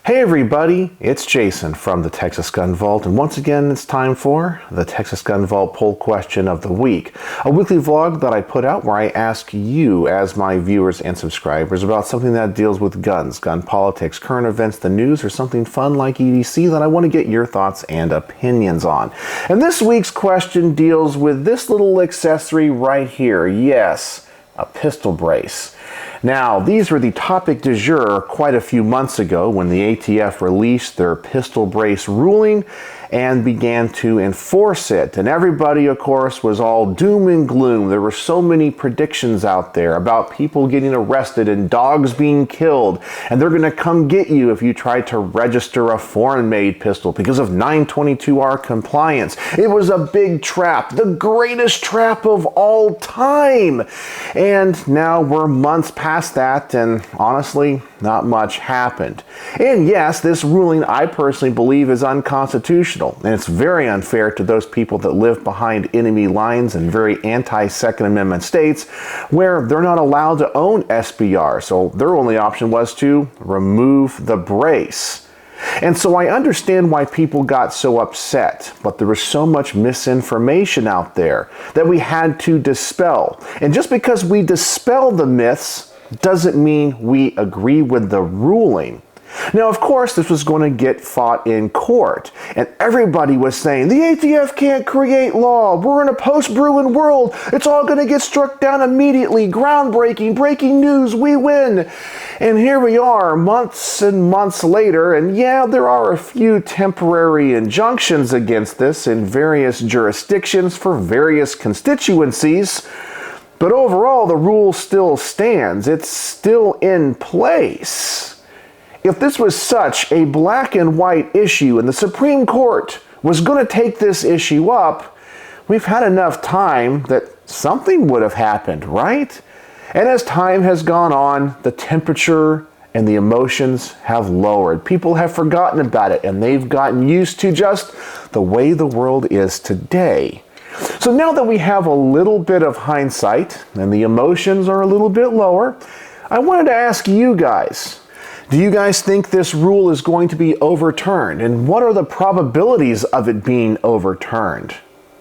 Hey everybody, it's Jason from the Texas Gun Vault, and once again it's time for the Texas Gun Vault Poll Question of the Week, a weekly vlog that I put out where I ask you as my viewers and subscribers about something that deals with guns, gun politics, current events, the news, or something fun like EDC that I want to get your thoughts and opinions on. And this week's question deals with this little accessory right here. Yes, a pistol brace. Now, these were the topic du jour quite a few months ago when the ATF released their pistol brace ruling and began to enforce it. And everybody, of course, was all doom and gloom. There were so many predictions out there about people getting arrested and dogs being killed, and they're going to come get you if you try to register a foreign-made pistol because of 922R compliance. It was a big trap, the greatest trap of all time. And now we're months past that, and honestly, not much happened. And yes, this ruling I personally believe is unconstitutional. And it's very unfair to those people that live behind enemy lines in very anti-Second Amendment states where they're not allowed to own SBR. So their only option was to remove the brace. And so I understand why people got so upset, but there was so much misinformation out there that we had to dispel. And just because we dispel the myths doesn't mean we agree with the ruling. Now, of course, this was going to get fought in court, and everybody was saying, the ATF can't create law. We're in a post-Bruin world. It's all going to get struck down immediately. Groundbreaking, breaking news, we win. And here we are, months and months later, and yeah, there are a few temporary injunctions against this in various jurisdictions for various constituencies, but overall, the rule still stands. It's still in place. If this was such a black and white issue and the Supreme Court was going to take this issue up, we've had enough time that something would have happened, right? And as time has gone on, the temperature and the emotions have lowered. People have forgotten about it, and they've gotten used to just the way the world is today. So now that we have a little bit of hindsight and the emotions are a little bit lower, I wanted to ask you guys, do you guys think this rule is going to be overturned? And what are the probabilities of it being overturned?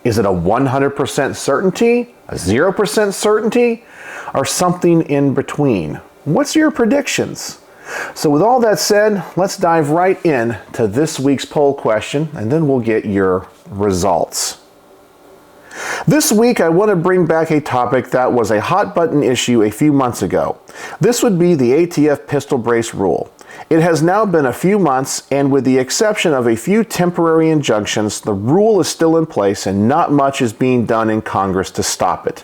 Is it a 100% certainty, a 0% certainty, or something in between? What's your predictions? So with all that said, let's dive right in to this week's poll question, and then we'll get your results. This week, I want to bring back a topic that was a hot button issue a few months ago. This would be the ATF pistol brace rule. It has now been a few months, and with the exception of a few temporary injunctions, the rule is still in place and not much is being done in Congress to stop it.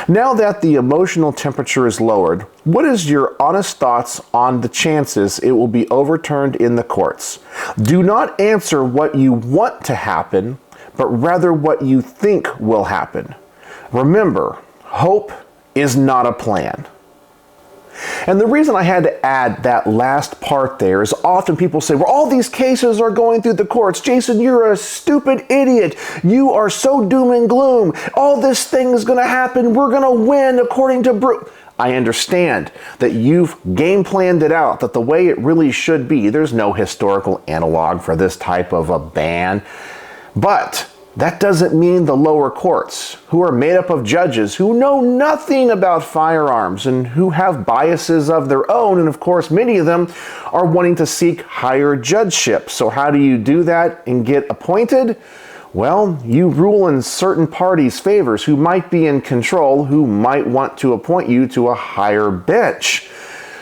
Now that the emotional temperature is lowered, what is your honest thoughts on the chances it will be overturned in the courts? Do not answer what you want to happen, but rather what you think will happen. Remember, hope is not a plan. And the reason I had to add that last part there is often people say, well, all these cases are going through the courts. Jason, you're a stupid idiot. You are so doom and gloom. All this thing is going to happen. We're going to win according to I understand that you've game planned it out, that the way it really should be. There's no historical analog for this type of a ban. But that doesn't mean the lower courts, who are made up of judges who know nothing about firearms and who have biases of their own, and of course many of them are wanting to seek higher judgeships. So how do you do that and get appointed? Well, you rule in certain parties' favors who might be in control, who might want to appoint you to a higher bench.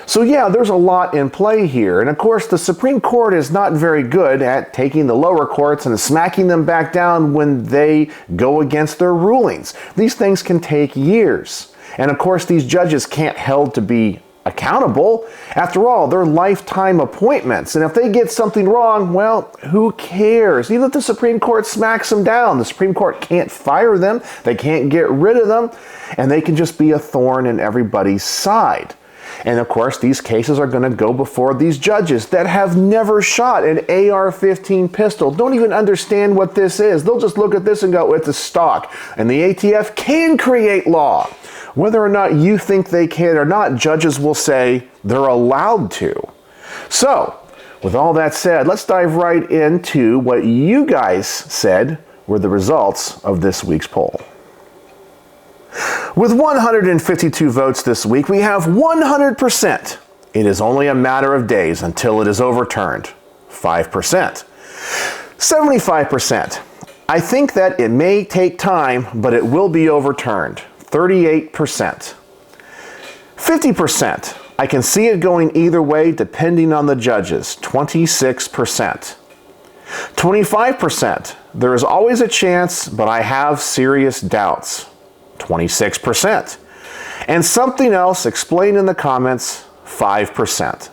So yeah, there's a lot in play here. And of course, the Supreme Court is not very good at taking the lower courts and smacking them back down when they go against their rulings. These things can take years. And of course, these judges can't held to be accountable. After all, they're lifetime appointments. And if they get something wrong, well, who cares? Even if the Supreme Court smacks them down, the Supreme Court can't fire them, they can't get rid of them, and they can just be a thorn in everybody's side. And of course, these cases are going to go before these judges that have never shot an AR-15 pistol, don't even understand what this is. They'll just look at this and go, it's a stock. And the ATF can create law. Whether or not you think they can or not, judges will say they're allowed to. So, With all that said, let's dive right into what you guys said were the results of this week's poll. With 152 votes this week, we have 100%. It is only a matter of days until it is overturned. 5%. 75%. I think that it may take time, but it will be overturned. 38%. 50%. I can see it going either way depending on the judges. 26%. 25%. There is always a chance, but I have serious doubts. 26%. And something else, explain in the comments, 5%.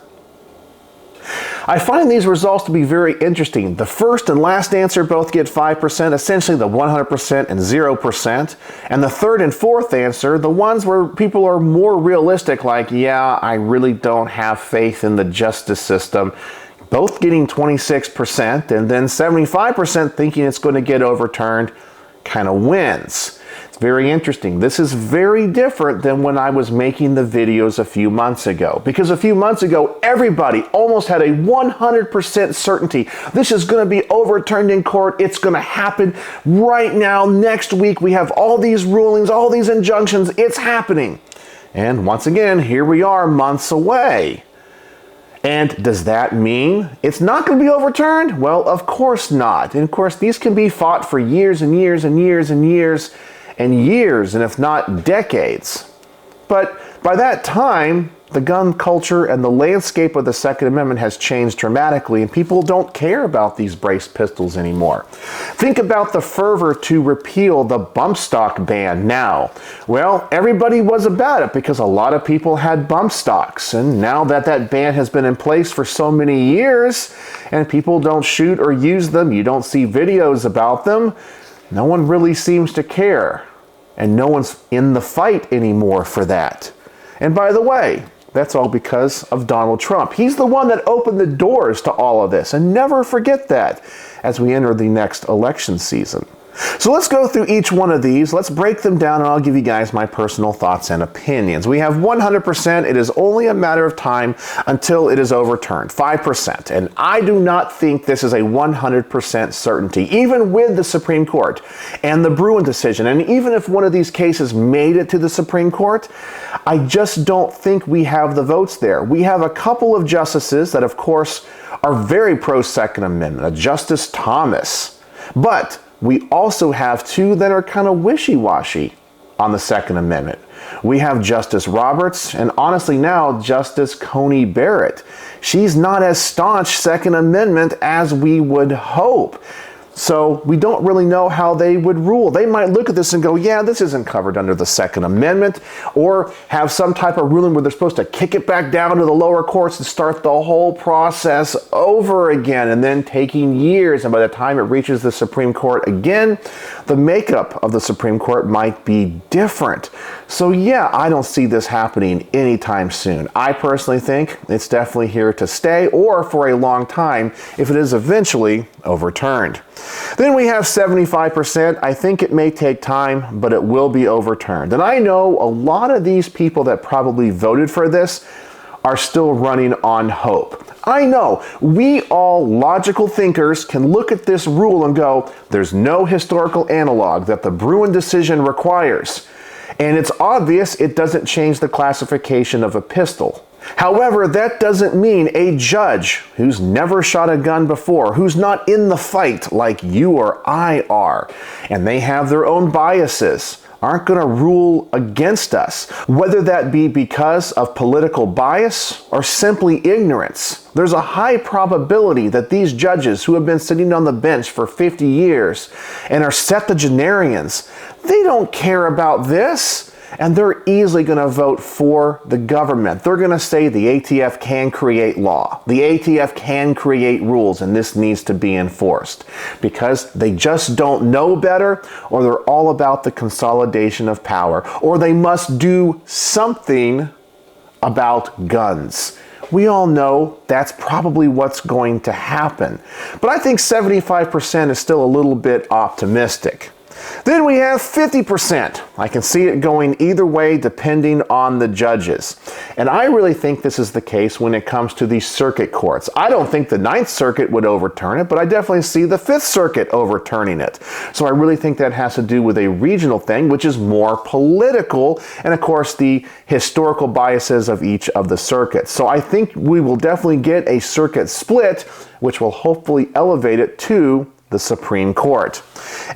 I find these results to be very interesting. The first and last answer both get 5%, essentially the 100% and 0%. And the third and fourth answer, the ones where people are more realistic, like, yeah, I really don't have faith in the justice system, both getting 26%, and then 75% thinking it's going to get overturned, kind of wins. It's very interesting. This is very different than when I was making the videos a few months ago. Because a few months ago, everybody almost had a 100% certainty. This is going to be overturned in court. It's going to happen right now. Next week, we have all these rulings, all these injunctions. It's happening. And once again, here we are months away. And does that mean it's not going to be overturned? Well, of course not. And of course, these can be fought for years and years and years and years and years, and if not decades. But by that time, the gun culture and the landscape of the Second Amendment has changed dramatically, and people don't care about these braced pistols anymore. Think about the fervor to repeal the bump stock ban now. Well, everybody was about it because a lot of people had bump stocks, and now that that ban has been in place for so many years, and people don't shoot or use them, you don't see videos about them, no one really seems to care. And no one's in the fight anymore for that. And by the way, that's all because of Donald Trump. He's the one that opened the doors to all of this. And never forget that as we enter the next election season. So let's go through each one of these. Let's break them down, and I'll give you guys my personal thoughts and opinions. We have 100%. It is only a matter of time until it is overturned. 5%. And I do not think this is a 100% certainty, even with the Supreme Court and the Bruin decision. And even if one of these cases made it to the Supreme Court, I just don't think we have the votes there. We have a couple of justices that, of course, are very pro-Second Amendment, a Justice Thomas. But we also have two that are kind of wishy-washy on the Second Amendment. We have Justice Roberts and honestly now Justice Coney Barrett. She's not as staunch Second Amendment as we would hope. So we don't really know how they would rule. They might look at this and go, yeah, this isn't covered under the Second Amendment, or have some type of ruling where they're supposed to kick it back down to the lower courts and start the whole process over again, and then taking years. And by the time it reaches the Supreme Court again, the makeup of the Supreme Court might be different. So yeah, I don't see this happening anytime soon. I personally think it's definitely here to stay, or for a long time, if it is eventually overturned. Then we have 75%. I think it may take time, but it will be overturned. And I know a lot of these people that probably voted for this are still running on hope. I know we all logical thinkers can look at this rule and go, there's no historical analog that the Bruin decision requires. And it's obvious it doesn't change the classification of a pistol. However, that doesn't mean a judge who's never shot a gun before, who's not in the fight like you or I are, and they have their own biases, aren't going to rule against us, whether that be because of political bias or simply ignorance. There's a high probability that these judges who have been sitting on the bench for 50 years and are septuagenarians, they don't care about this. And they're easily going to vote for the government. They're going to say the ATF can create law. The ATF can create rules, and this needs to be enforced. Because they just don't know better, or they're all about the consolidation of power, or they must do something about guns. We all know that's probably what's going to happen. But I think 75% is still a little bit optimistic. Then we have 50%. I can see it going either way depending on the judges. And I really think this is the case when it comes to the circuit courts. I don't think the Ninth Circuit would overturn it, but I definitely see the Fifth Circuit overturning it. So I really think that has to do with a regional thing, which is more political, and of course the historical biases of each of the circuits. So I think we will definitely get a circuit split, which will hopefully elevate it to the Supreme Court.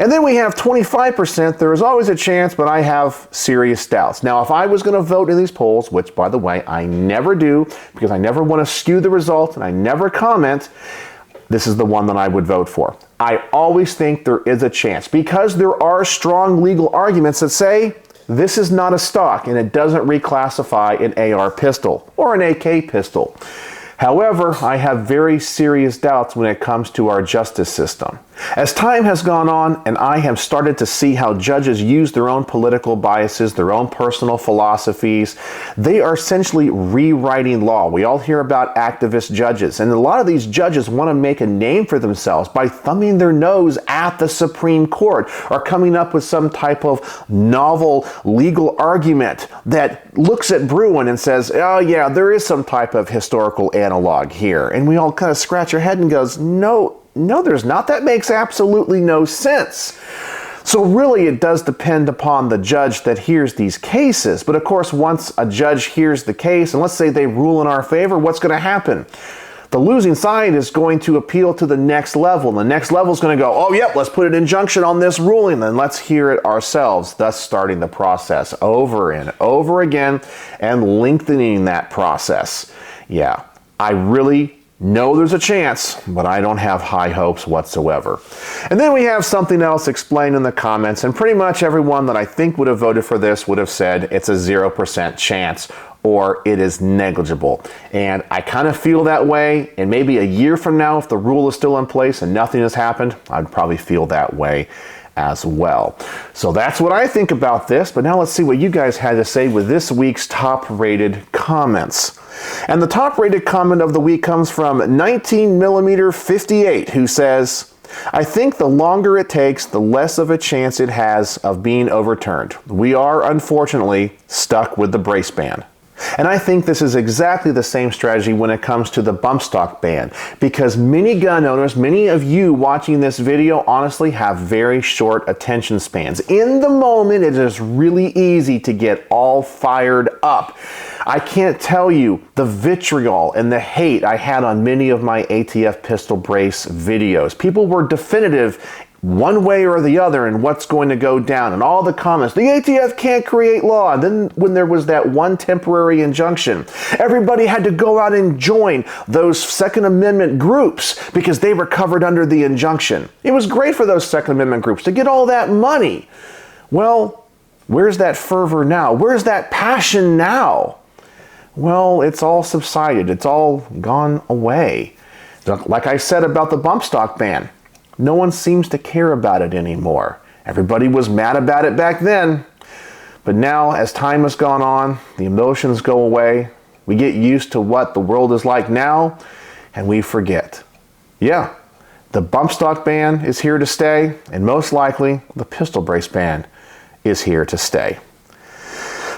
And then we have 25%. There is always a chance, but I have serious doubts. Now, if I was going to vote in these polls, which, by the way, I never do, because I never want to skew the result and I never comment, this is the one that I would vote for. I always think there is a chance, because there are strong legal arguments that say this is not a stock and it doesn't reclassify an AR pistol or an AK pistol. However, I have very serious doubts when it comes to our justice system. As time has gone on and I have started to see how judges use their own political biases, their own personal philosophies, they are essentially rewriting law. We all hear about activist judges, and a lot of these judges want to make a name for themselves by thumbing their nose at the Supreme Court or coming up with some type of novel legal argument that looks at Bruin and says, oh yeah, there is some type of historical analog here. And we all kind of scratch our head and goes, no, there's not. That makes absolutely no sense. So really it does depend upon the judge that hears these cases. But of course, once a judge hears the case, and let's say they rule in our favor, what's going to happen? The losing side is going to appeal to the next level. And the next level is going to go, oh yep, let's put an injunction on this ruling, then let's hear it ourselves, thus starting the process over and over again and lengthening that process. Yeah, I really know there's a chance, but I don't have high hopes whatsoever. And then we have something else explained in the comments, and pretty much everyone that I think would have voted for this would have said it's a 0% chance or it is negligible. And I kind of feel that way, and maybe a year from now, if the rule is still in place and nothing has happened, I'd probably feel that way as well. So that's what I think about this, but now let's see what you guys had to say with this week's top-rated comments. And the top-rated comment of the week comes from 19mm58, who says, I think the longer it takes, the less of a chance it has of being overturned. We are, unfortunately, stuck with the brace ban. And I think this is exactly the same strategy when it comes to the bump stock ban, because many gun owners, many of you watching this video, honestly have very short attention spans. In the moment, it is really easy to get all fired up. I can't tell you the vitriol and the hate I had on many of my ATF pistol brace videos. People were definitive one way or the other in what's going to go down, and all the comments, the ATF can't create law. And then when there was that one temporary injunction, everybody had to go out and join those Second Amendment groups because they were covered under the injunction. It was great for those Second Amendment groups to get all that money. Well, where's that fervor now? Where's that passion now? Well, it's all subsided. It's all gone away. Like I said about the bump stock ban, no one seems to care about it anymore. Everybody was mad about it back then. But now, as time has gone on, the emotions go away. We get used to what the world is like now, and we forget. Yeah, the bump stock ban is here to stay, and most likely, the pistol brace ban is here to stay.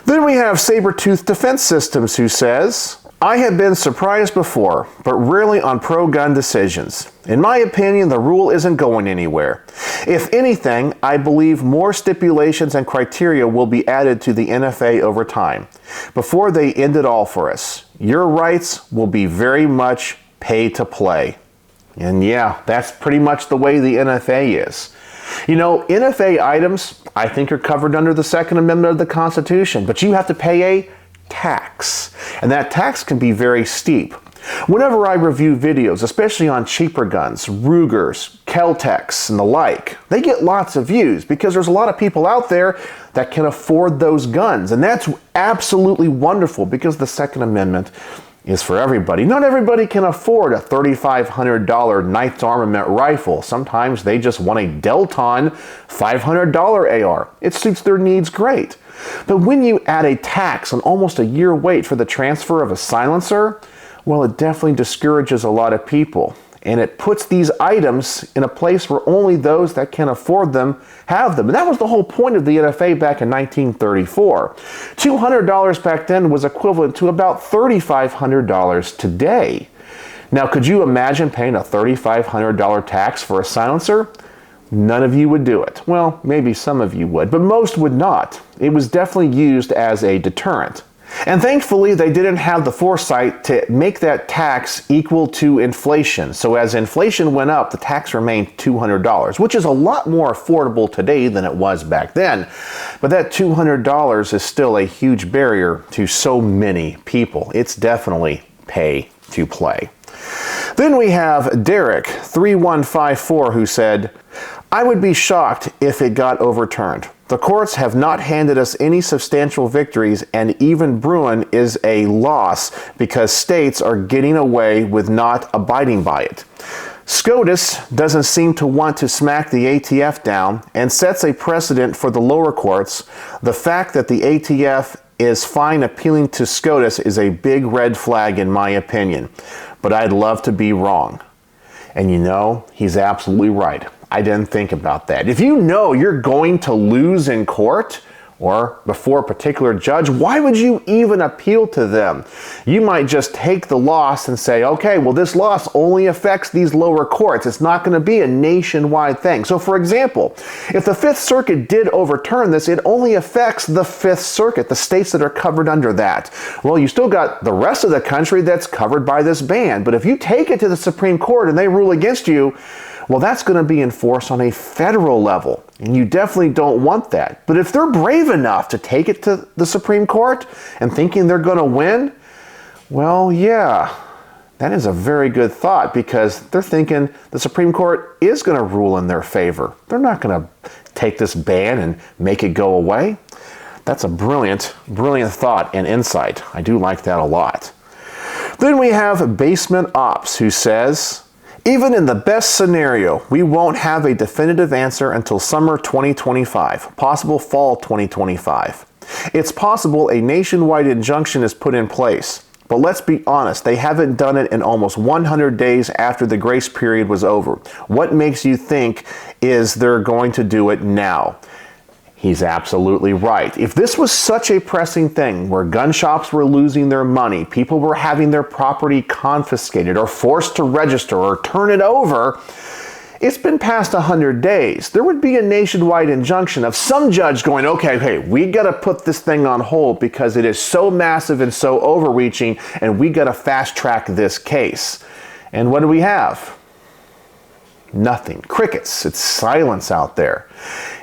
Then we have Sabertooth Defense Systems, who says, I have been surprised before, but rarely on pro-gun decisions. In my opinion, the rule isn't going anywhere. If anything, I believe more stipulations and criteria will be added to the NFA over time, before they end it all for us. Your rights will be very much pay to play. And yeah, that's pretty much the way the NFA is. You know, NFA items, I think, are covered under the Second Amendment of the Constitution, but you have to pay a tax, and that tax can be very steep. Whenever I review videos, especially on cheaper guns, Rugers, Kel-Tecs, and the like, they get lots of views because there's a lot of people out there that can afford those guns, and that's absolutely wonderful because the Second Amendment is for everybody. Not everybody can afford a $3,500 Knight's Armament rifle. Sometimes they just want a Delton $500 AR. It suits their needs great. But when you add a tax and almost a year wait for the transfer of a silencer, well, it definitely discourages a lot of people. and it puts these items in a place where only those that can afford them have them. And that was the whole point of the NFA back in 1934. $200 back then was equivalent to about $3,500 today. Now, could you imagine paying a $3,500 tax for a silencer? None of you would do it. Well, maybe some of you would, but most would not. It was definitely used as a deterrent. And thankfully, they didn't have the foresight to make that tax equal to inflation. So as inflation went up, the tax remained $200, which is a lot more affordable today than it was back then. But that $200 is still a huge barrier to so many people. It's definitely pay to play. Then we have Derek 3154 who said, I would be shocked if it got overturned. The courts have not handed us any substantial victories, and even Bruin is a loss because states are getting away with not abiding by it. SCOTUS doesn't seem to want to smack the ATF down and sets a precedent for the lower courts. The fact that the ATF is fine appealing to SCOTUS is a big red flag in my opinion, but I'd love to be wrong. And you know, he's absolutely right. I didn't think about that. If you know you're going to lose in court or before a particular judge, why would you even appeal to them? You might just take the loss and say, okay, well, this loss only affects these lower courts. It's not going to be a nationwide thing. So for example, if the Fifth Circuit did overturn this, it only affects the Fifth Circuit, the states that are covered under that. Well, you still got the rest of the country that's covered by this ban. But if you take it to the Supreme Court and they rule against you, well, that's going to be enforced on a federal level, and you definitely don't want that. But if they're brave enough to take it to the Supreme Court and thinking they're going to win, well, yeah, that is a very good thought because they're thinking the Supreme Court is going to rule in their favor. They're not going to take this ban and make it go away. That's a brilliant, brilliant thought and insight. I do like that a lot. Then we have Basement Ops who says, even in the best scenario, we won't have a definitive answer until summer 2025, possible fall 2025. It's possible a nationwide injunction is put in place, but let's be honest, they haven't done it in almost 100 days after the grace period was over. What makes you think is they're going to do it now? He's absolutely right. If this was such a pressing thing where gun shops were losing their money, people were having their property confiscated or forced to register or turn it over, it's been past 100 days. There would be a nationwide injunction of some judge going, okay, we got to put this thing on hold because it is so massive and so overreaching, and we got to fast track this case. And what do we have? Nothing. Crickets. It's silence out there.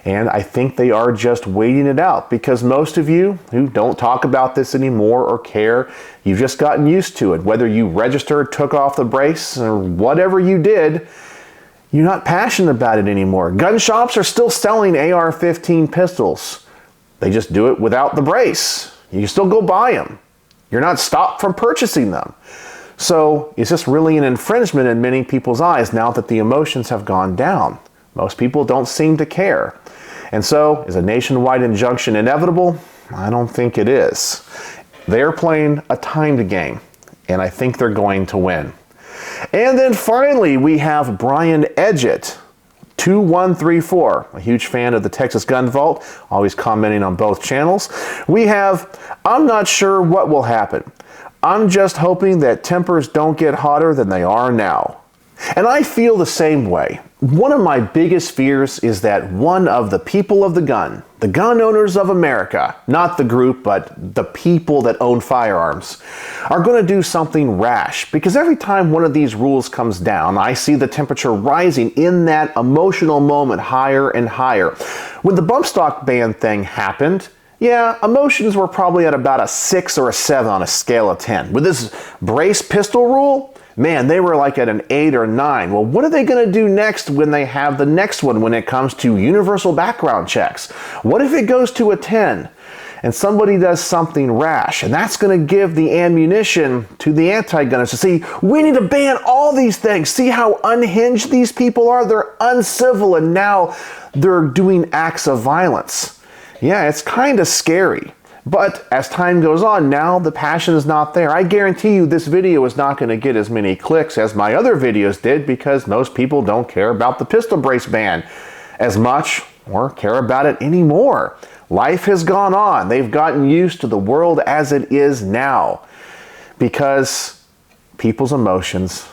And I think they are just waiting it out because most of you who don't talk about this anymore or care, you've just gotten used to it. Whether you registered, took off the brace, or whatever you did, you're not passionate about it anymore. Gun shops are still selling AR-15 pistols. They just do it without the brace. You can still go buy them. You're not stopped from purchasing them. So is this really an infringement in many people's eyes now that the emotions have gone down? Most people don't seem to care. And so, is a nationwide injunction inevitable? I don't think it is. They're playing a timed game, and I think they're going to win. And then finally, we have Brian Edgett, 2134, a huge fan of the Texas Gun Vault, always commenting on both channels. We have, I'm not sure what will happen. I'm just hoping that tempers don't get hotter than they are now. And I feel the same way. One of my biggest fears is that one of the people of the gun owners of America, not the group, but the people that own firearms, are going to do something rash. Because every time one of these rules comes down, I see the temperature rising in that emotional moment higher and higher. When the bump stock ban thing happened, yeah, emotions were probably at about a 6 or a 7 on a scale of 10. With this brace pistol rule, man, they were like at an 8 or 9. Well, what are they going to do next when they have the next one when it comes to universal background checks? What if it goes to a 10 and somebody does something rash? And that's going to give the ammunition to the anti-gunners to see, we need to ban all these things. See how unhinged these people are? They're uncivil and now they're doing acts of violence. Yeah, it's kind of scary. But as time goes on, now the passion is not there. I guarantee you this video is not going to get as many clicks as my other videos did because most people don't care about the pistol brace ban as much or care about it anymore. Life has gone on. They've gotten used to the world as it is now because people's emotions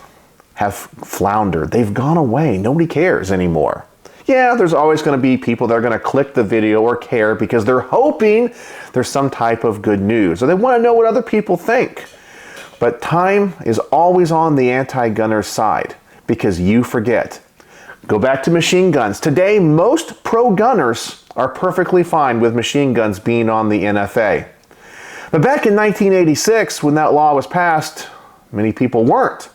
have floundered. They've gone away. Nobody cares anymore. Yeah, there's always going to be people that are going to click the video or care because they're hoping there's some type of good news or they want to know what other people think. But time is always on the anti-gunner's side because you forget. Go back to machine guns. Today, most pro-gunners are perfectly fine with machine guns being on the NFA. But back in 1986, when that law was passed, many people weren't.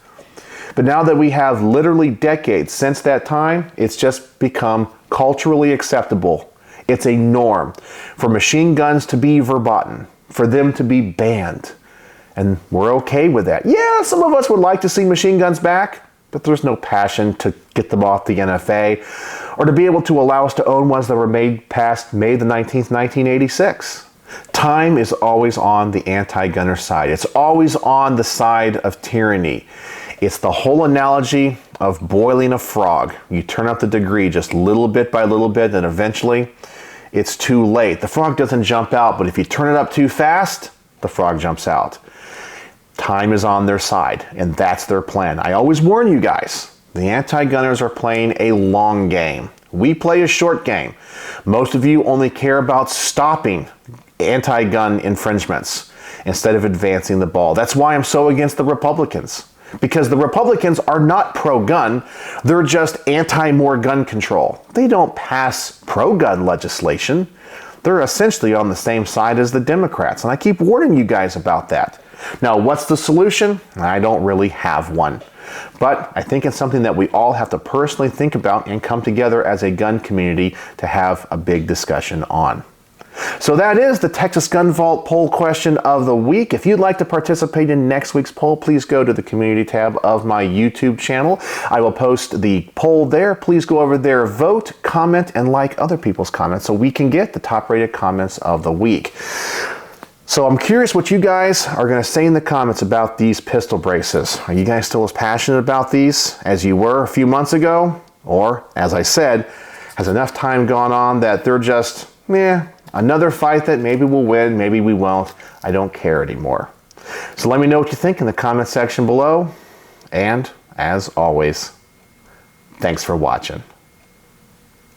But now that we have literally decades since that time, it's just become culturally acceptable. It's a norm for machine guns to be verboten, for them to be banned. And we're okay with that. Yeah, some of us would like to see machine guns back, but there's no passion to get them off the NFA or to be able to allow us to own ones that were made past May the 19th, 1986. Time is always on the anti-gunner side. It's always on the side of tyranny. It's the whole analogy of boiling a frog. You turn up the degree just little bit by little bit, and eventually it's too late. The frog doesn't jump out, but if you turn it up too fast, the frog jumps out. Time is on their side, and that's their plan. I always warn you guys, the anti-gunners are playing a long game. We play a short game. Most of you only care about stopping anti-gun infringements instead of advancing the ball. That's why I'm so against the Republicans. Because the Republicans are not pro-gun, they're just anti-more gun control. They don't pass pro-gun legislation. They're essentially on the same side as the Democrats, and I keep warning you guys about that. Now, what's the solution? I don't really have one. But I think it's something that we all have to personally think about and come together as a gun community to have a big discussion on. So that is the Texas Gun Vault poll question of the week. If you'd like to participate in next week's poll, please go to the community tab of my YouTube channel. I will post the poll there. Please go over there, vote, comment, and like other people's comments so we can get the top rated comments of the week. So I'm curious what you guys are going to say in the comments about these pistol braces. Are you guys still as passionate about these as you were a few months ago? Or, as I said, has enough time gone on that they're just, another fight that maybe we'll win, maybe we won't. I don't care anymore. So let me know what you think in the comment section below. And as always, thanks for watching.